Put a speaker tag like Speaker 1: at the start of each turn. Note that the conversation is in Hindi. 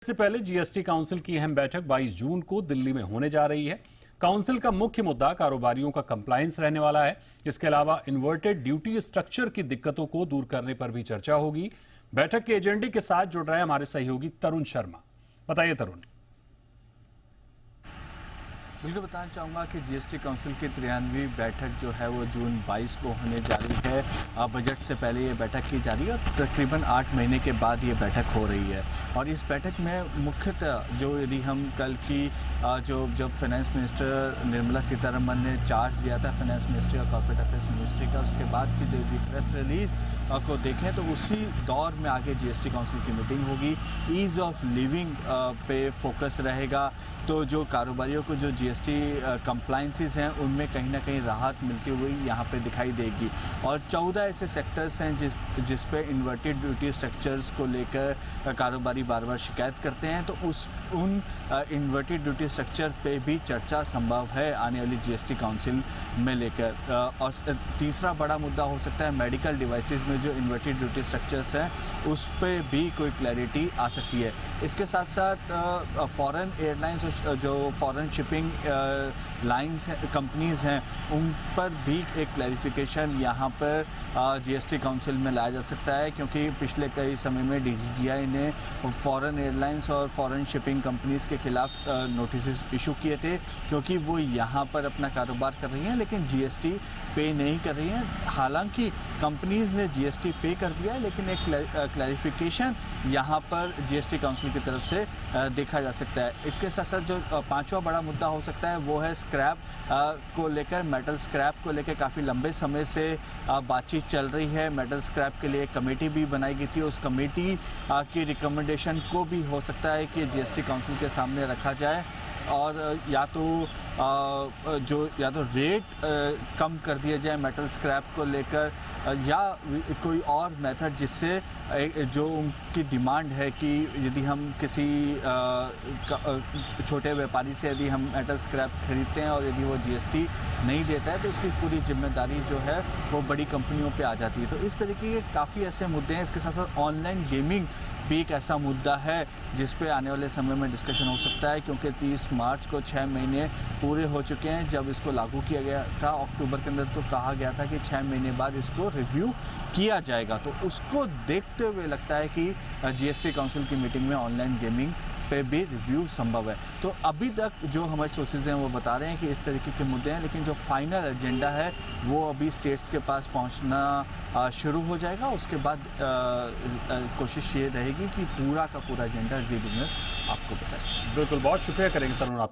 Speaker 1: इससे पहले जीएसटी काउंसिल की अहम बैठक 22 जून को दिल्ली में होने जा रही है। काउंसिल का मुख्य मुद्दा कारोबारियों का कंप्लायंस रहने वाला है। इसके अलावा इन्वर्टेड ड्यूटी स्ट्रक्चर की दिक्कतों को दूर करने पर भी चर्चा होगी। बैठक के एजेंडे के साथ जुड़ रहे हैं हमारे सहयोगी तरुण शर्मा। बताइए तरुण।
Speaker 2: बिल्कुल बताना चाहूँगा कि जीएसटी काउंसिल की 93वीं बैठक जो है वो जून 22 को होने जा रही है। बजट से पहले ये बैठक की जा रही है और तकरीबन 8 महीने के बाद ये बैठक हो रही है। और इस बैठक में मुख्यतः जो यदि हम कल की जब फाइनेंस मिनिस्टर निर्मला सीतारमन ने चार्ज लिया था फाइनेंस मिनिस्ट्री और कॉर्पोरेट अफेयर्स मिनिस्ट्री का, उसके बाद की जो प्रेस रिलीज़ को देखें तो उसी दौर में आगे जीएसटी काउंसिल की मीटिंग होगी। ईज़ ऑफ लिविंग पे फोकस रहेगा। तो जो कारोबारियों को जो जीएसटी कंप्लायंसेस हैं उनमें कहीं ना कहीं राहत मिलती हुई यहाँ पे दिखाई देगी। और 14 ऐसे सेक्टर्स हैं जिस पे इन्वर्टेड ड्यूटी स्ट्रक्चर्स को लेकर कारोबारी बार बार शिकायत करते हैं। तो उन इन्वर्टेड ड्यूटी स्ट्रक्चर पे भी चर्चा संभव है आने वाली जीएसटी काउंसिल में लेकर। और तीसरा बड़ा मुद्दा हो सकता है मेडिकल डिवाइसेस में जो इन्वर्टेड ड्यूटी स्ट्रक्चर्स हैं उस पर भी कोई क्लैरिटी आ सकती है। इसके साथ साथ फॉरेन एयरलाइंस और जो फॉरेन शिपिंग लाइंस कंपनीज़ हैं उन पर भी एक क्लैरिफिकेशन यहाँ पर जीएसटी काउंसिल में लाया जा सकता है, क्योंकि पिछले कई समय में डीजीजीआई ने फॉरेन एयरलाइंस और फॉरेन शिपिंग कंपनीज़ के खिलाफ नोटिस इशू किए थे, क्योंकि वो यहाँ पर अपना कारोबार कर रही हैं लेकिन जीएसटी पे नहीं कर रही हैं। हालांकि कंपनीज़ ने जीएसटी पे कर दिया है, लेकिन एक क्लैरिफिकेशन यहाँ पर जीएसटी काउंसिल की तरफ से देखा जा सकता है। इसके साथ साथ जो पांचवा बड़ा मुद्दा हो सकता है वो है स्क्रैप को लेकर। मेटल स्क्रैप को लेकर काफ़ी लंबे समय से बातचीत चल रही है। मेटल स्क्रैप के लिए एक कमेटी भी बनाई गई थी। उस कमेटी की रिकमेंडेशन को भी हो सकता है कि जीएसटी काउंसिल के सामने रखा जाए और या तो रेट कम कर दिया जाए मेटल स्क्रैप को लेकर, या कोई और मेथड जिससे जो उनकी डिमांड है कि यदि हम किसी छोटे व्यापारी से यदि हम मेटल स्क्रैप खरीदते हैं और यदि वो जीएसटी नहीं देता है तो उसकी पूरी जिम्मेदारी जो है वो बड़ी कंपनियों पे आ जाती है। तो इस तरीके के काफ़ी ऐसे मुद्दे हैं। इसके साथ साथ ऑनलाइन गेमिंग भी एक ऐसा मुद्दा है जिस पे आने वाले समय में डिस्कशन हो सकता है, क्योंकि 30 मार्च को 6 महीने पूरे हो चुके हैं जब इसको लागू किया गया था। अक्टूबर के अंदर तो कहा गया था कि 6 महीने बाद इसको रिव्यू किया जाएगा। तो उसको देखते हुए लगता है कि जीएसटी काउंसिल की मीटिंग में ऑनलाइन गेमिंग पे भी रिव्यू संभव है। तो अभी तक जो हमारे सोर्सेज हैं वो बता रहे हैं कि इस तरीके के मुद्दे हैं, लेकिन जो फाइनल एजेंडा है वो अभी स्टेट्स के पास पहुंचना शुरू हो जाएगा। उसके बाद कोशिश ये रहेगी कि पूरा का पूरा एजेंडा जी बिजनेस आपको बताए।
Speaker 1: बिल्कुल, बहुत शुक्रिया करेंगे तरुण आप।